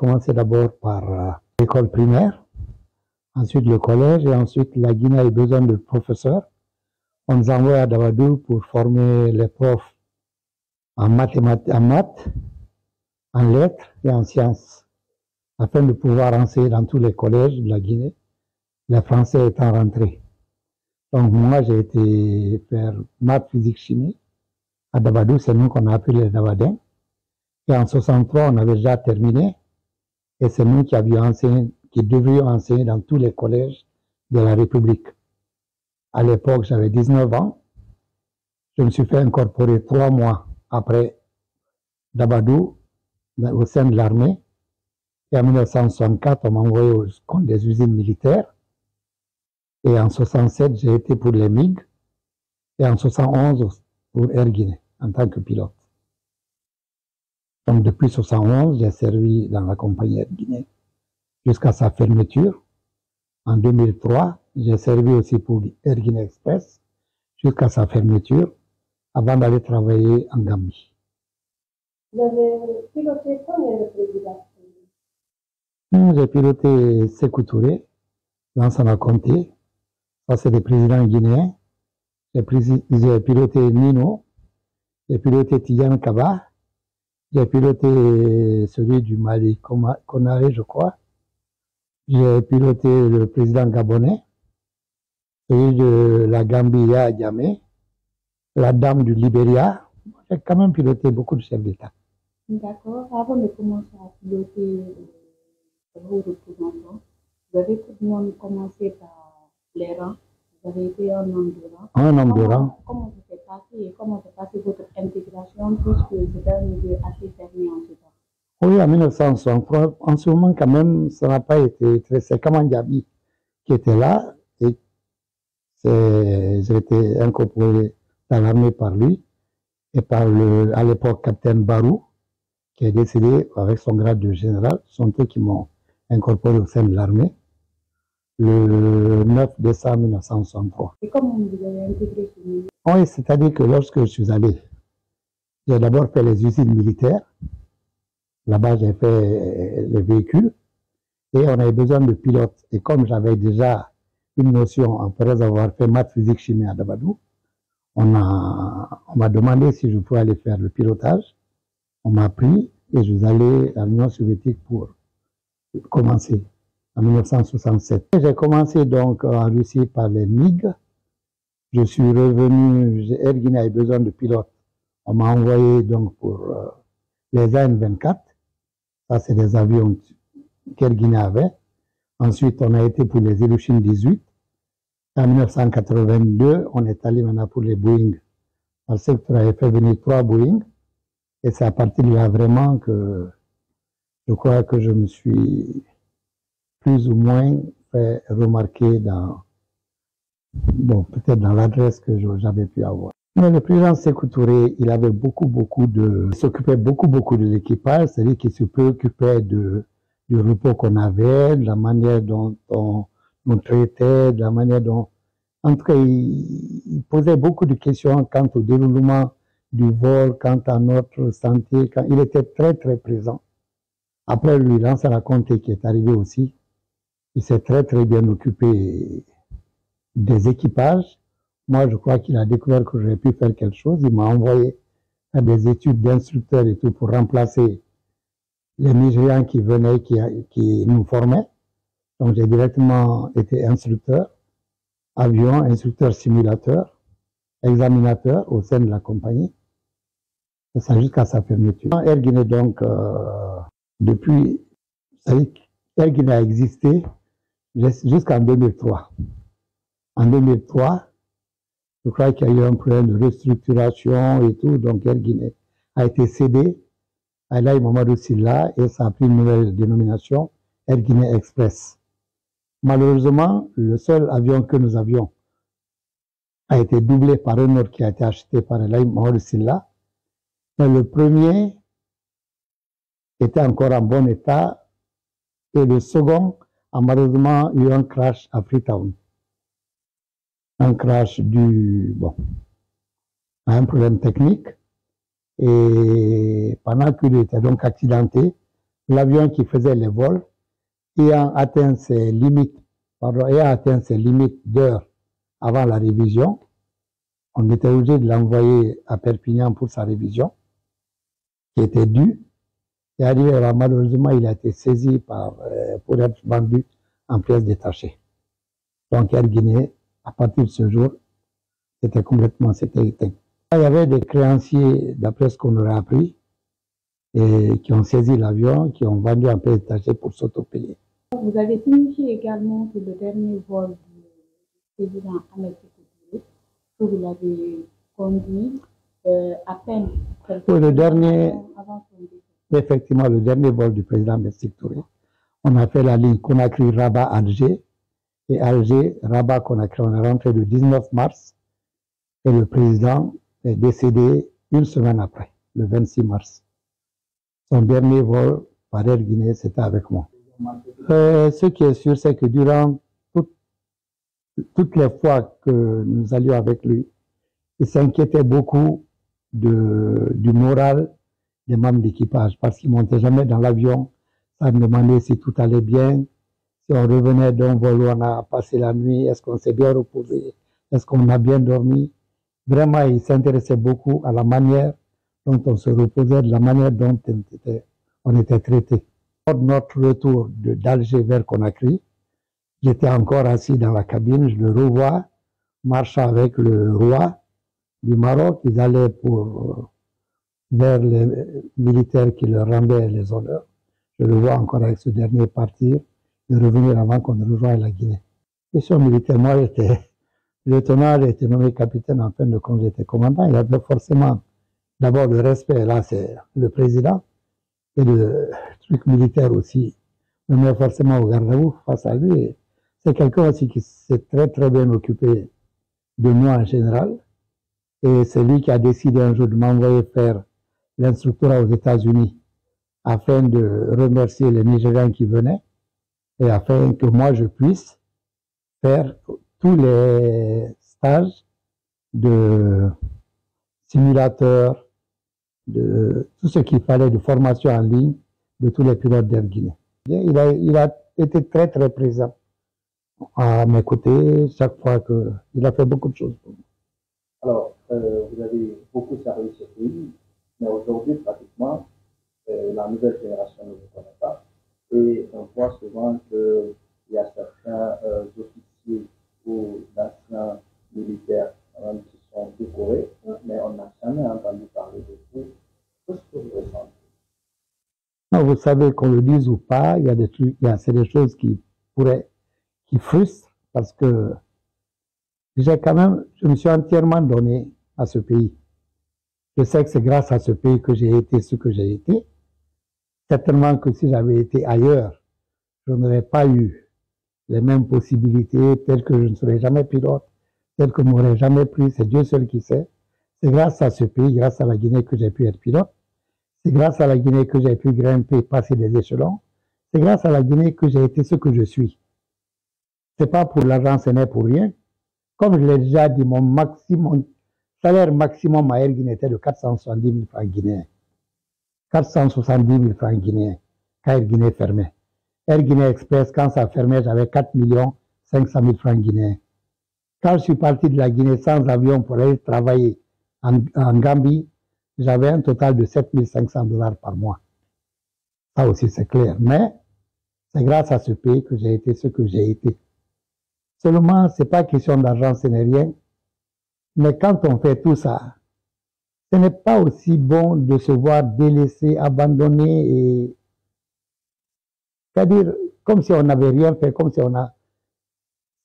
commencé d'abord par l'école primaire, ensuite le collège et ensuite la Guinée a eu besoin de professeurs. On nous envoie à Dabadou pour former les profs en mathématiques, en lettres et en sciences, afin de pouvoir enseigner dans tous les collèges de la Guinée, les Français étant rentrés. Donc moi, j'ai été faire maths, physique, chimie. À Dabadou, c'est nous qu'on a appelé les Dabadins. Et en 63, on avait déjà terminé. Et c'est nous qui devrions enseigner dans tous les collèges de la République. À l'époque, j'avais 19 ans. Je me suis fait incorporer 3 mois après Dabadou au sein de l'armée. Et en 1964, on m'a envoyé au compte des usines militaires. Et en 67, j'ai été pour les MiG. Et en 71, pour Air Guinée, en tant que pilote. Donc depuis 71, j'ai servi dans la compagnie Air Guinée jusqu'à sa fermeture. En 2003, j'ai servi aussi pour Air Guinée Express jusqu'à sa fermeture avant d'aller travailler en Gambie. Vous avez piloté combien de présidents? J'ai piloté Sékou Touré, Lansana Conté, ça c'est des présidents guinéens. J'ai piloté Nino, j'ai piloté Tidiane Kaba, j'ai piloté celui du Mali, Konaré je crois. J'ai piloté le président gabonais, celui de la Gambie, Yahya Jammeh, la dame du Libéria. J'ai quand même piloté beaucoup de chefs d'État. D'accord. Avant de commencer à piloter vos représentants, vous avez tout de même commencé par les rangs. Vous avez été un homme de rang. Un homme de rang. Comment ça s'est passé et comment s'est passée votre intégration puisque c'est un milieu assez fermé en ce temps? Oui, en 1963, en ce moment quand même, ça n'a pas été très... C'est Kamandiabi qui était là et j'ai été incorporé dans l'armée par lui et par à l'époque, capitaine Barou, qui est décédé avec son grade de général. Ce sont eux qui m'ont incorporé au sein de l'armée le 9 décembre 1963. Et comment vous avez intégré ce milieu? Oui, c'est-à-dire que lorsque je suis allé, j'ai d'abord fait les usines militaires. Là-bas, j'ai fait les véhicules et on avait besoin de pilotes. Et comme j'avais déjà une notion, après avoir fait maths, physique, chimie à Dabadou, on m'a demandé si je pouvais aller faire le pilotage. On m'a pris et je suis allé à l'Union soviétique pour commencer en 1967. J'ai commencé donc en Russie par les MiG. Je suis revenu, Air Guinée avait besoin de pilotes. On m'a envoyé donc pour les AN-24. Ça, c'est des avions qu'Air Guinée avait. Ensuite, on a été pour les Ilyushin 18. En 1982, on est allé maintenant pour les Boeing. Le secteur avait fait venir 3 Boeing. Et c'est à partir de là vraiment que je crois que je me suis plus ou moins fait remarquer peut-être dans l'adresse que j'avais pu avoir. Mais le président Sékou Touré, il avait il s'occupait beaucoup de l'équipage, c'est-à-dire qu'il se préoccupait du repos qu'on avait, de la manière dont on traitait, de la manière dont, en tout cas, il posait beaucoup de questions quant au déroulement du vol, quant à notre santé, il était très présent. Après lui, Lansana Conté qui est arrivé aussi, il s'est très bien occupé des équipages. Moi, je crois qu'il a découvert que j'aurais pu faire quelque chose. Il m'a envoyé à des études d'instructeurs et tout pour remplacer les Nigérians qui venaient, qui nous formaient. Donc, j'ai directement été instructeur, avion, instructeur simulateur, examinateur au sein de la compagnie. Et ça jusqu'à sa fermeture. Air Guinée, donc, depuis, Air Guinée a existé jusqu'en 2003. En 2003, je crois qu'il y a eu un problème de restructuration et tout, donc Air Guinée a été cédé à Laye Mamadou Sylla et ça a pris une nouvelle dénomination, Air Guinée Express. Malheureusement, le seul avion que nous avions a été doublé par un autre qui a été acheté par Laye Mamadou Sylla. Mais le premier était encore en bon état et le second a malheureusement eu un crash à Freetown. Un crash à un problème technique. Et pendant qu'il était donc accidenté, l'avion qui faisait les vols, ayant atteint ses limites d'heures avant la révision, on était obligé de l'envoyer à Perpignan pour sa révision, qui était due. Et arrivé là, malheureusement, il a été saisi pour être vendu en pièces détachées. Donc Air Guinée, à partir de ce jour, c'était éteint. Il y avait des créanciers, d'après ce qu'on aurait appris, et qui ont saisi l'avion, qui ont vendu en pièces détachées pour s'auto-payer. Vous avez signifié également que le dernier vol du président Ahmed Sékou Touré, que vous l'avez conduit à peine avant son décès. Effectivement, le dernier vol du président Ahmed Sékou Touré, on a fait la ligne Conakry-Rabat-Alger, et Alger-Rabat-Conakry, on est rentré le 19 mars, et le président est décédé une semaine après, le 26 mars. Son dernier vol par Air Guinée, c'était avec moi. Ce qui est sûr, c'est que durant toutes les fois que nous allions avec lui, il s'inquiétait beaucoup du moral des membres d'équipage, parce qu'il ne montait jamais dans l'avion, ça me demandait si tout allait bien, si on revenait d'un vol où on a passé la nuit, est-ce qu'on s'est bien reposé, est-ce qu'on a bien dormi. Vraiment, il s'intéressait beaucoup à la manière dont on se reposait, de la manière dont on était traité. Lors de notre retour d'Alger vers Conakry, j'étais encore assis dans la cabine, je le revois, marchant avec le roi du Maroc. Ils allaient vers les militaires qui leur rendaient les honneurs. Je le vois encore avec ce dernier partir et revenir avant qu'on ne rejoigne la Guinée. Question militaire, moi j'étais lieutenant, j'ai été nommé capitaine en fin de compte, j'étais commandant. Il y avait forcément d'abord le respect, là c'est le président, et le truc militaire aussi. Mais forcément au garde-à-vous face à lui. C'est quelqu'un aussi qui s'est très très bien occupé de moi en général. Et c'est lui qui a décidé un jour de m'envoyer faire l'instructorat aux États-Unis afin de remercier les Nigérians qui venaient et afin que moi je puisse faire tous les stages de simulateurs, de tout ce qu'il fallait de formation en ligne de tous les pilotes d'Air Guinée. Il a été très très présent à mes côtés chaque fois qu'il a fait beaucoup de choses pour moi. Alors, vous avez beaucoup servi ce pays, mais aujourd'hui, pratiquement, la nouvelle génération ne vous connaît pas. Et on voit souvent qu'il y a certains officiers ou d'anciens militaires qui sont décorés, mais on n'a jamais entendu parler de vous. Qu'est-ce que vous ressentez? Non, vous savez, qu'on le dise ou pas, il y a des trucs, c'est des choses qui frustrent parce que je me suis entièrement donné à ce pays. Je sais que c'est grâce à ce pays que j'ai été ce que j'ai été. Certainement que si j'avais été ailleurs, je n'aurais pas eu les mêmes possibilités, peut-être que je ne serais jamais pilote, peut-être que je n'aurais jamais pris, c'est Dieu seul qui sait. C'est grâce à ce pays, grâce à la Guinée que j'ai pu être pilote. C'est grâce à la Guinée que j'ai pu grimper, passer des échelons. C'est grâce à la Guinée que j'ai été ce que je suis. C'est pas pour l'argent, ce n'est pour rien. Comme je l'ai déjà dit, mon salaire maximum à Air Guinée était de 470 000 francs guinéens. 470 000 francs guinéens, quand Air Guinée fermait. Air Guinée Express, quand ça fermait, j'avais 4 500 000 francs guinéens. Quand je suis parti de la Guinée sans avion pour aller travailler en Gambie, j'avais un total de 7 500 $ par mois. Ça aussi, c'est clair. Mais c'est grâce à ce pays que j'ai été ce que j'ai été. Seulement, c'est pas question d'argent, ce n'est rien. Mais quand on fait tout ça, ce n'est pas aussi bon de se voir délaissé, abandonné et c'est-à-dire comme si on n'avait rien fait, comme si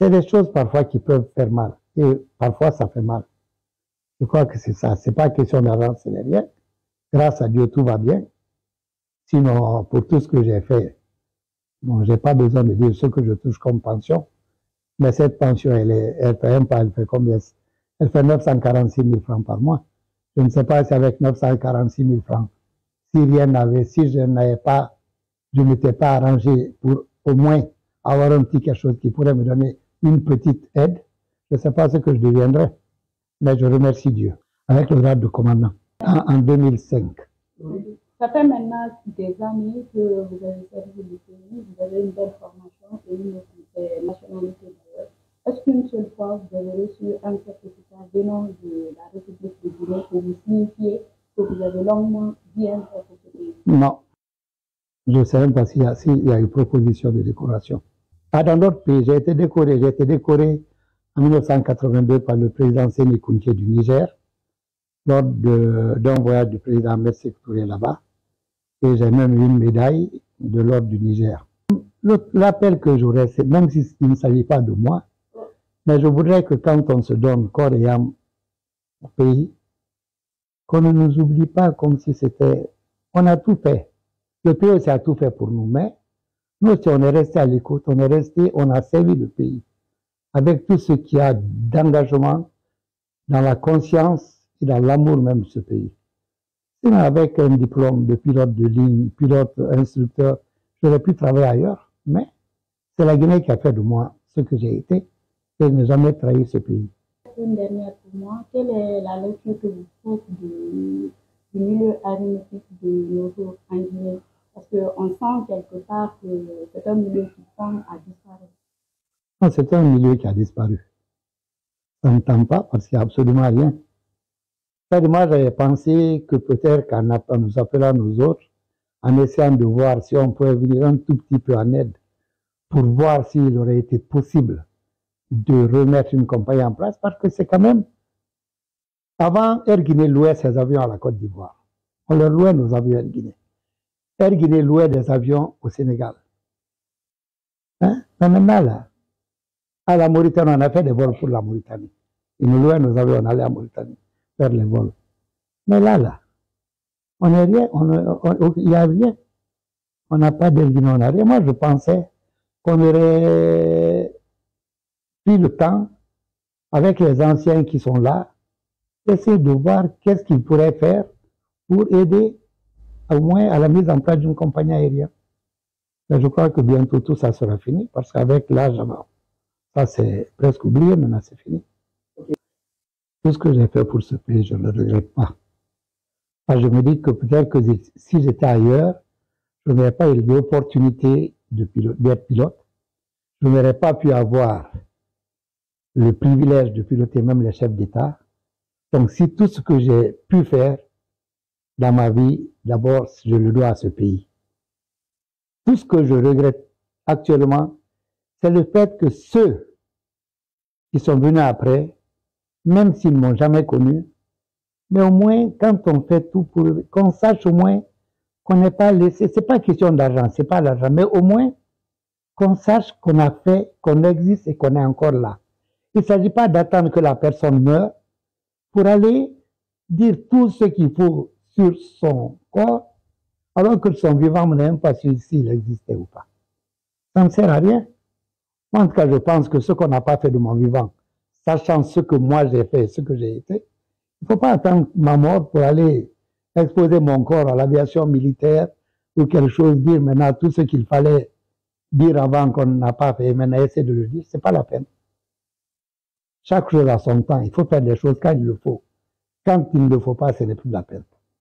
c'est des choses parfois qui peuvent faire mal. Et parfois ça fait mal. Je crois que c'est ça. C'est pas question d'argent, ce n'est rien. Grâce à Dieu, tout va bien. Sinon, pour tout ce que j'ai fait, bon, j'ai pas besoin de dire ce que je touche comme pension. Mais cette pension, elle fait combien? Elle fait 946 000 francs par mois. Je ne sais pas si avec 946 000 francs, si je n'étais pas arrangé pour au moins avoir un petit quelque chose qui pourrait me donner une petite aide, je ne sais pas ce que je deviendrais. Mais je remercie Dieu. Avec le grade de commandant, en 2005. Ça fait maintenant des années que vous avez servi le pays, vous avez une belle formation et une nationalité d'ailleurs. Est-ce qu'une seule fois, vous avez reçu un certificat venant de la République de Guinée pour vous signifier que vous avez longuement bien fait pour ce pays? Non. Je ne sais même pas s'il y a une proposition de décoration. Ah, dans d'autres pays, j'ai été décoré en 1982 par le président Séné Kounché du Niger, lors d'un voyage du président Ahmed Sékou Touré là-bas. Et j'ai même eu une médaille de l'ordre du Niger. L'appel que j'aurais, c'est même s'il ne s'agit pas de moi, mais je voudrais que quand on se donne corps et âme au pays, qu'on ne nous oublie pas comme si c'était... On a tout fait. Le pays aussi a tout fait pour nous, mais nous, si on est resté à l'écoute, on a servi le pays avec tout ce qu'il y a d'engagement dans la conscience et dans l'amour même de ce pays. Sinon, avec un diplôme de pilote de ligne, pilote instructeur, j'aurais pu travailler ailleurs, mais c'est la Guinée qui a fait de moi ce que j'ai été et je n'ai jamais trahi ce pays. Une dernière pour moi, quelle est la lecture que vous faites du milieu aéronautique de nos jours en Guinée? Parce qu'on sent quelque part que c'est un milieu qui tend à disparaître. Non, c'est un milieu qui a disparu. Ça ne tend pas parce qu'il n'y a absolument rien. Moi, j'avais pensé que peut-être qu'en nous appelant nous autres, en essayant de voir si on pouvait venir un tout petit peu en aide pour voir s'il aurait été possible de remettre une compagnie en place, parce que c'est quand même... Avant, Air Guinée louait ses avions à la Côte d'Ivoire. On leur louait nos avions Air Guinée. Air Guinée louait des avions au Sénégal. Hein? Mais maintenant, là, à la Mauritanie, on a fait des vols pour la Mauritanie. Ils nous louaient nos avions, on allait à Mauritanie faire les vols. Mais là, on n'est rien, il n'y a rien. On n'a pas d'Air Guinée, on n'a rien. Moi, je pensais qu'on aurait pris le temps, avec les anciens qui sont là, d'essayer de voir qu'est-ce qu'ils pourraient faire pour aider au moins à la mise en place d'une compagnie aérienne. Mais je crois que bientôt tout ça sera fini, parce qu'avec l'âge, ça c'est presque oublié, maintenant c'est fini. Tout ce que j'ai fait pour ce pays, je ne le regrette pas. Enfin, je me dis que peut-être que si j'étais ailleurs, je n'aurais pas eu l'opportunité d'être pilote. Je n'aurais pas pu avoir le privilège de piloter même les chefs d'État. Donc, si tout ce que j'ai pu faire dans ma vie, d'abord, je le dois à ce pays. Tout ce que je regrette actuellement, c'est le fait que ceux qui sont venus après, même s'ils ne m'ont jamais connu, mais au moins, quand on fait tout pour qu'on sache au moins qu'on n'est pas laissé, c'est pas question d'argent, c'est pas l'argent, mais au moins qu'on sache qu'on a fait, qu'on existe et qu'on est encore là. Il ne s'agit pas d'attendre que la personne meure pour aller dire tout ce qu'il faut sur son corps, alors que son vivant ne même pas sûr s'il existait ou pas. Ça ne sert à rien. Moi, en tout cas, je pense que ce qu'on n'a pas fait de mon vivant, sachant ce que moi j'ai fait, ce que j'ai été, il ne faut pas attendre ma mort pour aller exposer mon corps à l'aviation militaire ou quelque chose, dire maintenant tout ce qu'il fallait dire avant qu'on n'a pas fait, maintenant essayer de le dire, ce n'est pas la peine. Chaque chose a son temps, il faut faire des choses quand il le faut. Quand il ne le faut pas, ce n'est plus la peine.